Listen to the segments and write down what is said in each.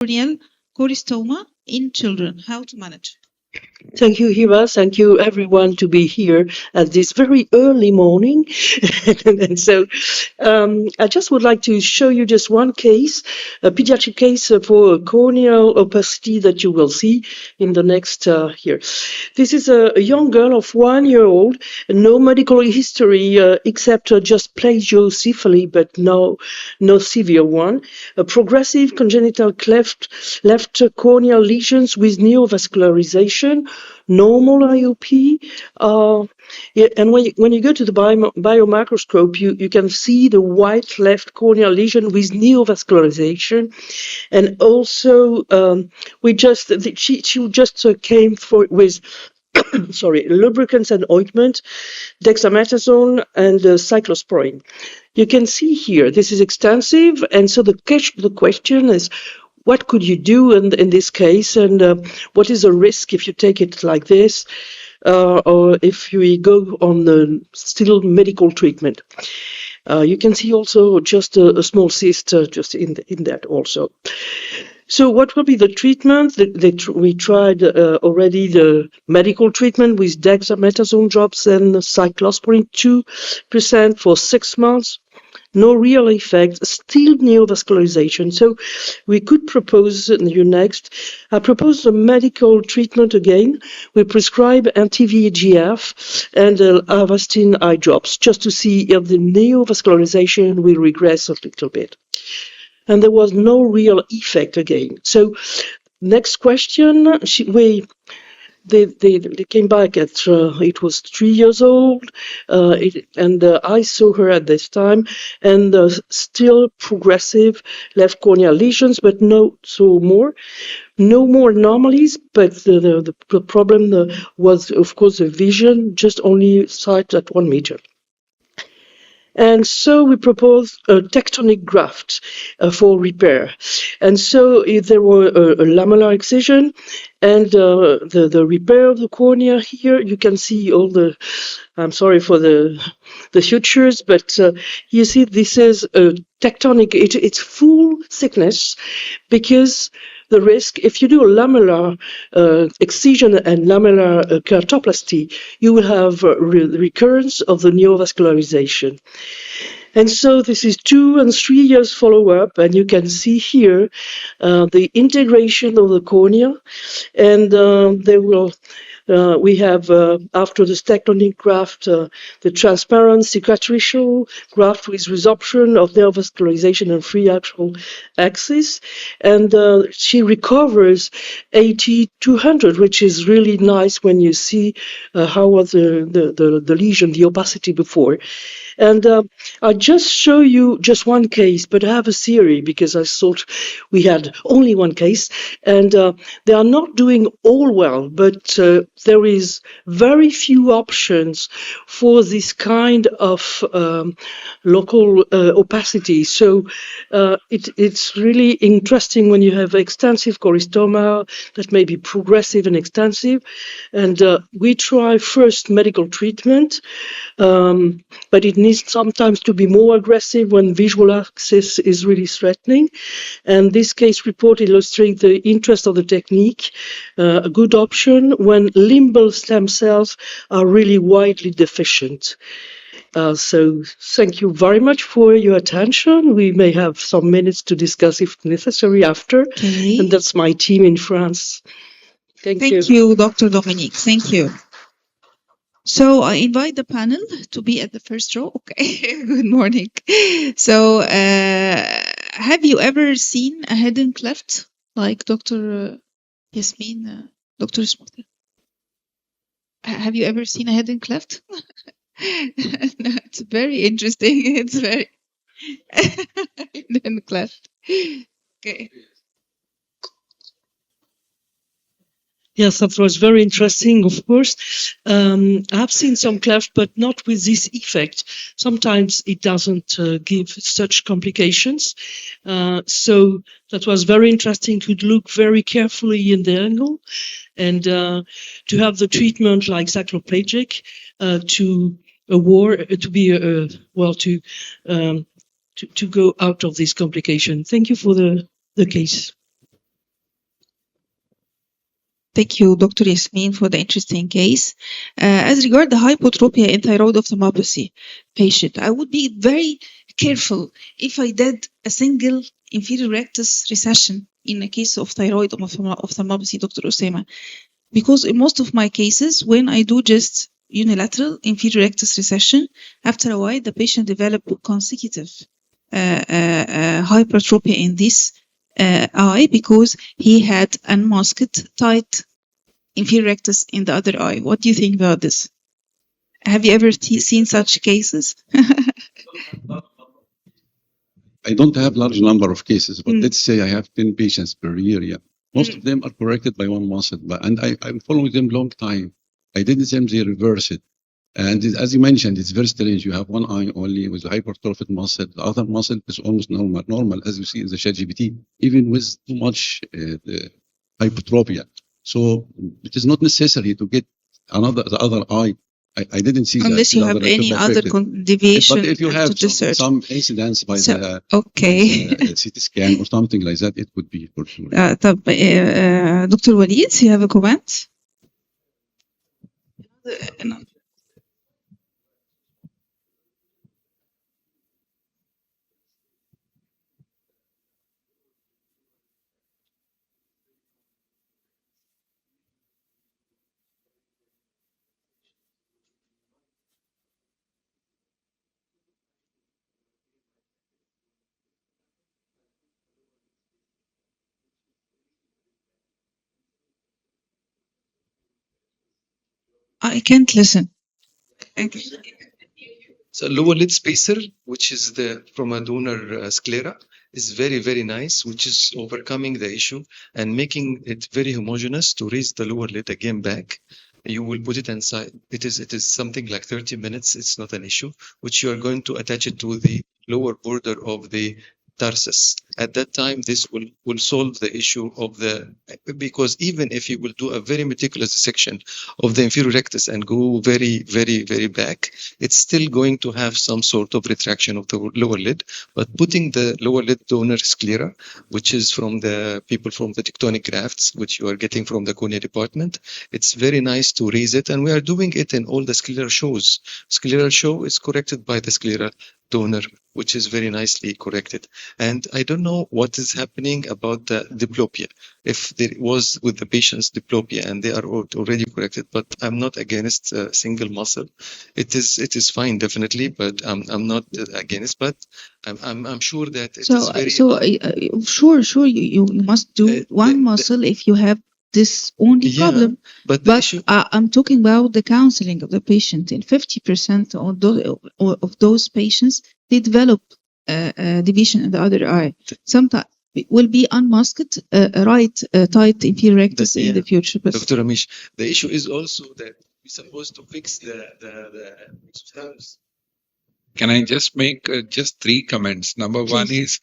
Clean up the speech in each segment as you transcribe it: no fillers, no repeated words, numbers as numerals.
corneal choristoma in children. How to manage? Thank you, Hiva. Thank you, everyone, to be here at this very early morning. And so I just would like to show you just one case, a pediatric case for corneal opacity that you will see in the next here. This is a young girl of 1 year old, no medical history except just plagiocephaly, but no severe one. A progressive congenital left corneal lesions with neovascularization, normal IOP. And when you go to the biomicroscope, you can see the white left corneal lesion with neovascularization. And also, she just came with lubricants and ointment, dexamethasone, and cyclosporine. You can see here, this is extensive, and so the question is, what could you do in this case, and what is the risk if you take it like this, or if we go on the still medical treatment? You can see also just a small cyst just in that also. So what will be the treatment? We tried already the medical treatment with dexamethasone drops and cyclosporine 2% for 6 months. No real effect, still neovascularization. So we could propose you next. I propose the medical treatment again. We prescribe anti-VEGF and Avastin eye drops just to see if the neovascularization will regress a little bit. And there was no real effect again. So next question, they came back at, it was 3 years old, and I saw her at this time, and still progressive left corneal lesions, but no more anomalies, but the problem was, of course, the vision, just only sight at 1 meter. And so we proposed a tectonic graft for repair. And so there were a lamellar excision and the repair of the cornea here. You can see all the, I'm sorry for the sutures, but you see this is a tectonic, it's full thickness, because the risk, if you do a lamellar excision and lamellar keratoplasty, you will have recurrence of the neovascularization. And so this is 2 and 3 years follow-up, and you can see here the integration of the cornea, and we have, after the tectonic graft, the transparent cicatricial graft with resorption of neovascularization and free axial axis. And she recovers 80-100, which is really nice when you see how was the lesion, the opacity before. And I just show you just one case, but I have a series because I thought we had only one case, and they are not doing all well, but there is very few options for this kind of local opacity. So it's really interesting when you have extensive choristoma that may be progressive and extensive, and we try first medical treatment, but it needs sometimes to be more aggressive when visual access is really threatening. And this case report illustrates the interest of the technique, a good option when limbal stem cells are really widely deficient. So thank you very much for your attention. We may have some minutes to discuss if necessary after. Okay. And that's my team in France. Thank you. Thank you, Dr. Dominique. Thank you. So I invite the panel to be at the first row. Okay, good morning. So have you ever seen a hidden cleft like Dr. Yasmin, Dr. Smarty? Have you ever seen a hidden cleft? No, it's very interesting. It's very hidden cleft. Okay. Yes, that was very interesting, of course. I've seen some cleft, but not with this effect. Sometimes it doesn't give such complications. So that was very interesting. Could look very carefully in the angle, and to have the treatment like cycloplegic to go out of this complication. Thank you for the case. Thank you, Dr. Yasmin, for the interesting case. As regard the hypotropia in thyroid ophthalmopathy patient, I would be very careful if I did a single inferior rectus recession in a case of thyroid ophthalmopathy, Dr. Osama, because in most of my cases, when I do just unilateral inferior rectus recession, after a while, the patient develop consecutive hypertrophy in this eye because he had unmasked tight inferior rectus in the other eye. What do you think about this? Have you ever seen such cases? I don't have large number of cases, but let's say I have 10 patients per year. Yeah, most of them are corrected by one muscle, and I'm following them long time. I didn't see them; they reverse it. And as you mentioned, it's very strange. You have one eye only with hypertrophic muscle. The other muscle is almost normal, as you see in the ChatGPT, even with too much hypertropia. So it is not necessary to get the other eye. I didn't see unless that. you have any other deviation. But if you have some incidents by the CT scan or something like that, it would be for sure. طب Dr. Walid, you have a comment? I can't listen. So lower lid spacer, which is from a donor sclera, is very, very nice, which is overcoming the issue and making it very homogeneous to raise the lower lid again back. You will put it inside. It is something like 30 minutes. It's not an issue, which you are going to attach it to the lower border of the tarsus. At that time, this will solve the issue of because even if you will do a very meticulous section of the inferior rectus and go very, very, very back, it's still going to have some sort of retraction of the lower lid. But putting the lower lid donor sclera, which is from the people from the tectonic grafts, which you are getting from the cornea department, it's very nice to raise it. And we are doing it in all the scleral shows. Scleral show is corrected by the scleral donor, which is very nicely corrected. And I don't know what is happening about the diplopia. If there was with the patient's diplopia and they are already corrected, but I'm not against a single muscle. It is fine, definitely, but I'm not against. But I'm sure that it is very. Sure, you must do one muscle if you have this only problem. But I'm talking about the counseling of the patient. In 50% of those patients, they develop division in the other eye. Sometimes it will be unmasked, tight inferior rectus in the future. But Dr. Amish, the issue is also that we're supposed to fix the substance. Can I just make just 3 comments? Number Please. One is,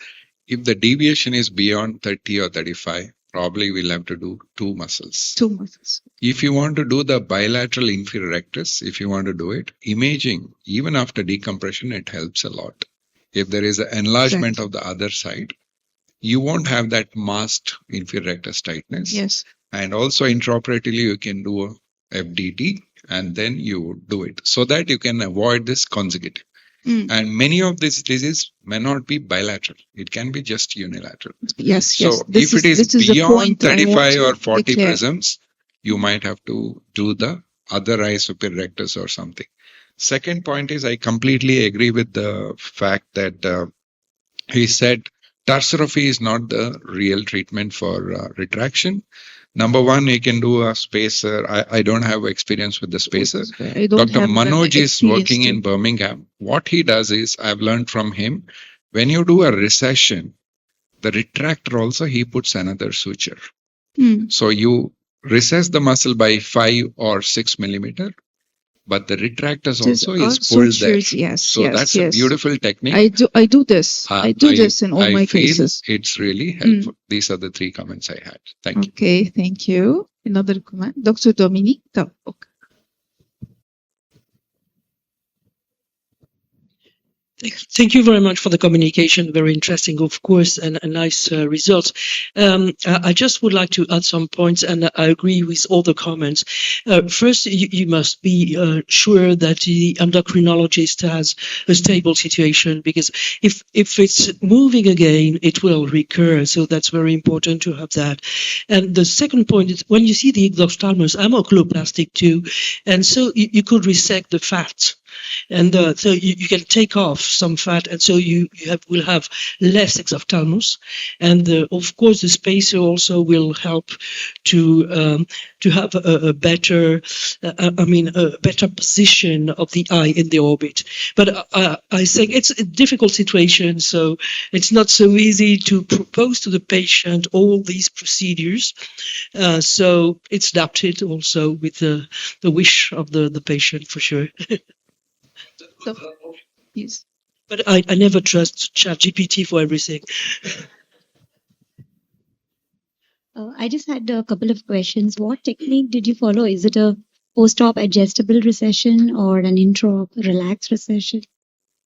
if the deviation is beyond 30 or 35, probably we'll have to do 2 muscles. 2 muscles. If you want to do the bilateral inferior rectus, if you want to do it, imaging, even after decompression, it helps a lot. If there is an enlargement of the other side, you won't have that masked inferior rectus tightness. Yes. And also intraoperatively, you can do a FDT and then you do it so that you can avoid this consecutive. And many of these diseases may not be bilateral. It can be just unilateral. Yes. So if it is beyond 35 or 40 prisms, you might have to do the other eye superior rectus or something. Second point is, I completely agree with the fact that he said tarsorrhaphy is not the real treatment for retraction. Number one, you can do a spacer. I don't have experience with the spacer. Dr. Manoj is working in Birmingham. What he does is, I've learned from him, when you do a recession, the retractor also, he puts another suture. So you recess the muscle by 5 or 6 millimeter, but the retractors also is pulled there. Yes, so that's a beautiful technique. I do this. I do this in all my cases. It's really helpful. These are the 3 comments I had. Thank you. Okay, thank you. Another comment, Dr. Dominique. Thank you very much for the communication. Very interesting, of course, and a nice results. I just would like to add some points, and I agree with all the comments. First, you must be sure that the endocrinologist has a stable situation, because if it's moving again, it will recur. So that's very important to have that. And the second point is, when you see the exophthalmos, I'm oculoplastic too, and so you could resect the fat. And so you can take off some fat, and so you will have less exophthalmos. And of course, the spacer also will help to have a better, a better position of the eye in the orbit. But I think it's a difficult situation, so it's not so easy to propose to the patient all these procedures. So it's adapted also with the wish of the patient, for sure. So, yes. But I never trust ChatGPT for everything. I just had a couple of questions. What technique did you follow? Is it a post-op adjustable recession or an intra-op relaxed recession?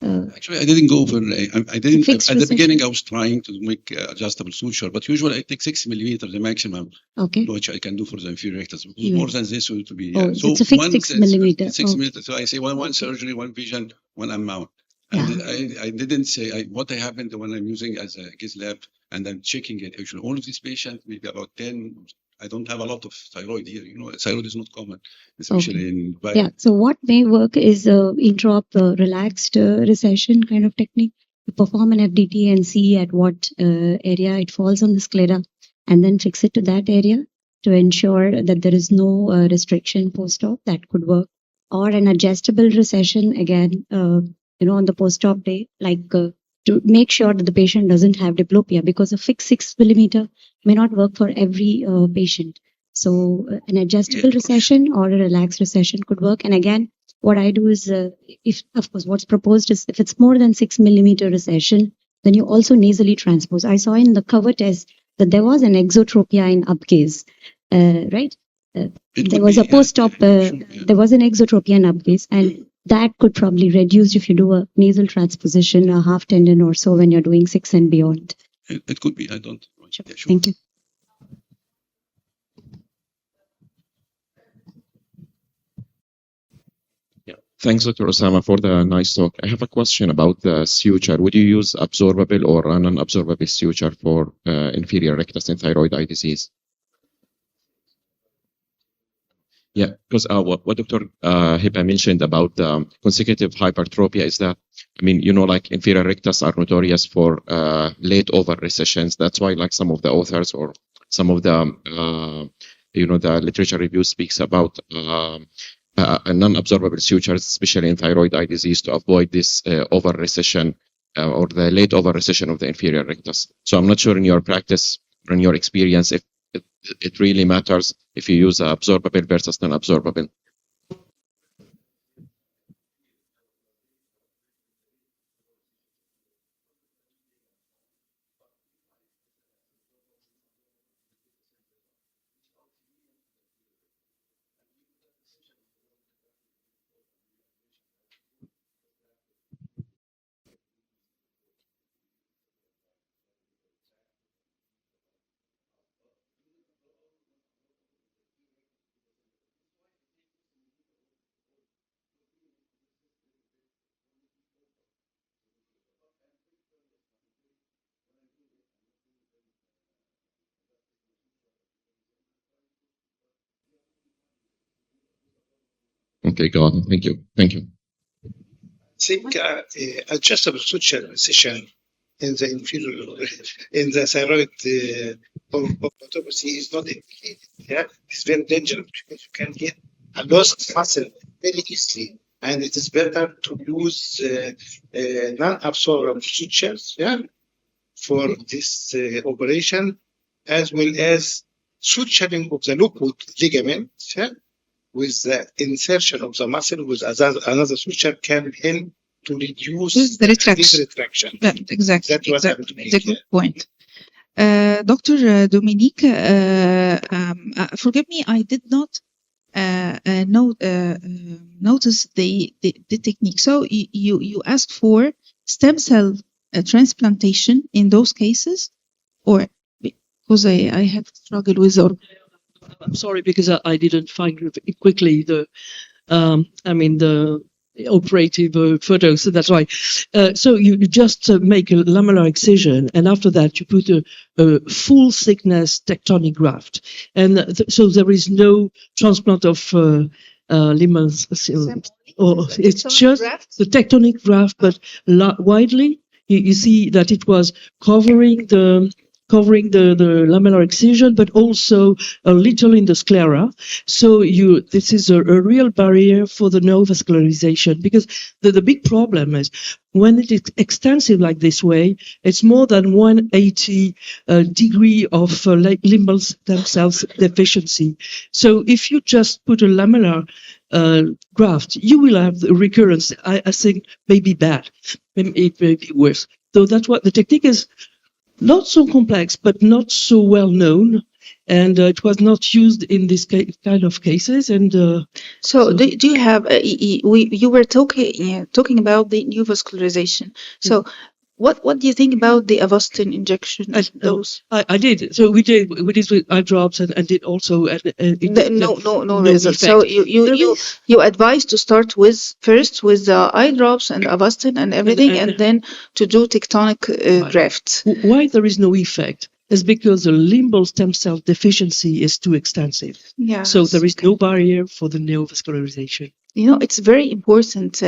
Actually, I didn't go for. I didn't fixed at the recession? beginning. I was trying to make adjustable suture, but usually I take 6 millimeters, the maximum, Okay. which I can do for the inferior rectus. Yeah. More than this will to be. Oh, so it's a fixed 6 millimeter. 6 Oh. millimeters. So I say one surgery, one vision, one amount. And Yeah. I didn't say what happened when I'm using as a case lab and I'm checking it. Actually, all of these patients, maybe about 10. I don't have a lot of thyroid here. Thyroid is not common, especially in. Yeah. So what may work is intra-op relaxed recession kind of technique. You perform an FDT and see at what area it falls on the sclera, and then fix it to that area to ensure that there is no restriction post-op. That could work. Or an adjustable recession, again, on the post-op day, like to make sure that the patient doesn't have diplopia, because a fixed 6 millimeter may not work for every patient. So an adjustable recession or a relaxed recession could work. And again, what I do is, if of course what's proposed is, if it's more than 6 millimeter recession, then you also nasally transpose. I saw in the cover test that there was an exotropia in upgaze, right? There was a post-op, there was an exotropia in upgaze, and that could probably reduce if you do a nasal transposition, a half tendon or so, when you're doing 6 and beyond. It could be. I don't. Sure. Yeah, sure. Thank you. Thanks, Dr. Osama, for the nice talk. I have a question about the suture. Would you use absorbable or non-absorbable suture for inferior rectus and thyroid eye disease? Yeah, because what Dr. Hiba mentioned about consecutive hypertropia is that, like inferior rectus are notorious for late over recessions. That's why, like, some of the authors or some of the, the literature review speaks about non-absorbable sutures, especially in thyroid eye disease, to avoid this over recession or the late over recession of the inferior rectus. So I'm not sure in your practice or in your experience if it really matters if you use absorbable versus non-absorbable. Okay, got it. Thank you. Thank you. I think adjustable suture recession in the inferior, in the thyroid orthopathy is not indicated. Yeah, it's very dangerous because you can get a lost muscle very easily, and it is better to use non-absorbable sutures, yeah, for this operation, as well as suturing of the loop ligament, yeah, with the insertion of the muscle with another suture can help to reduce the retraction. this retraction. Yeah, exactly. That's what happened to me. It's a good point. Dr. Dominique, forgive me, I did not notice the technique. So you asked for stem cell transplantation in those cases, or because I have struggled with or I'm sorry because I didn't find quickly the operative photo, so that's why. So you just make a lamellar excision, and after that you put a full thickness tectonic graft, and so there is no transplant of lemurs. Or it's just the tectonic graft, but widely. You see that it was covering the lamellar excision, but also a little in the sclera. So this is a real barrier for the neovascularization, because the big problem is when it is extensive like this way, it's more than 180 degree of limbal stem cells deficiency. So if you just put a lamellar graft, you will have the recurrence. I think maybe bad, it may be worse. So that's what the technique is. Not so complex, but not so well known, and it was not used in this kind of cases. And so do you have? You were talking about the neovascularization. So what do you think about the Avastin injection dose? I did. So we did with eye drops and did also. No result. So you advise to start first with the eye drops and Avastin and everything, and then to do tectonic grafts. Why there is no effect is because the limbal stem cell deficiency is too extensive. Yeah. So there is no barrier for the neovascularization. It's very important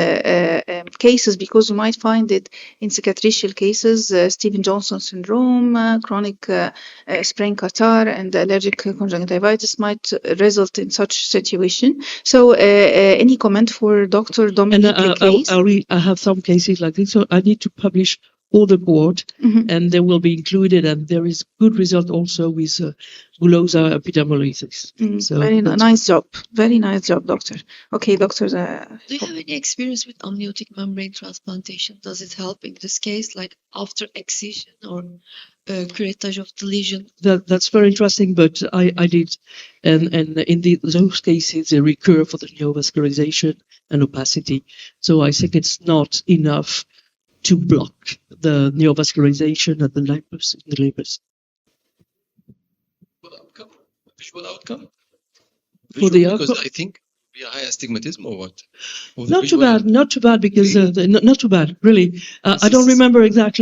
cases, because you might find it in cicatricial cases, Stevens-Johnson syndrome, chronic sprain catarrh, and allergic conjunctivitis might result in such situation. So any comment for Dr. Dominique? I have some cases like this, so I need to publish all the board, and they will be included, and there is good result also with bullosa epidermolysis. So very nice job. Very nice job, doctor. Okay, doctor. Do you have any experience with amniotic membrane transplantation? Does it help in this case, like after excision or curettage of the lesion? That's very interesting, but I did, and in those cases they recur for the neovascularization and opacity. So I think it's not enough to block the neovascularization at the lipus in the lipus. Visual outcome. For the because outcome, I think we are high astigmatism or what? not too bad because not too bad really. I don't remember exactly.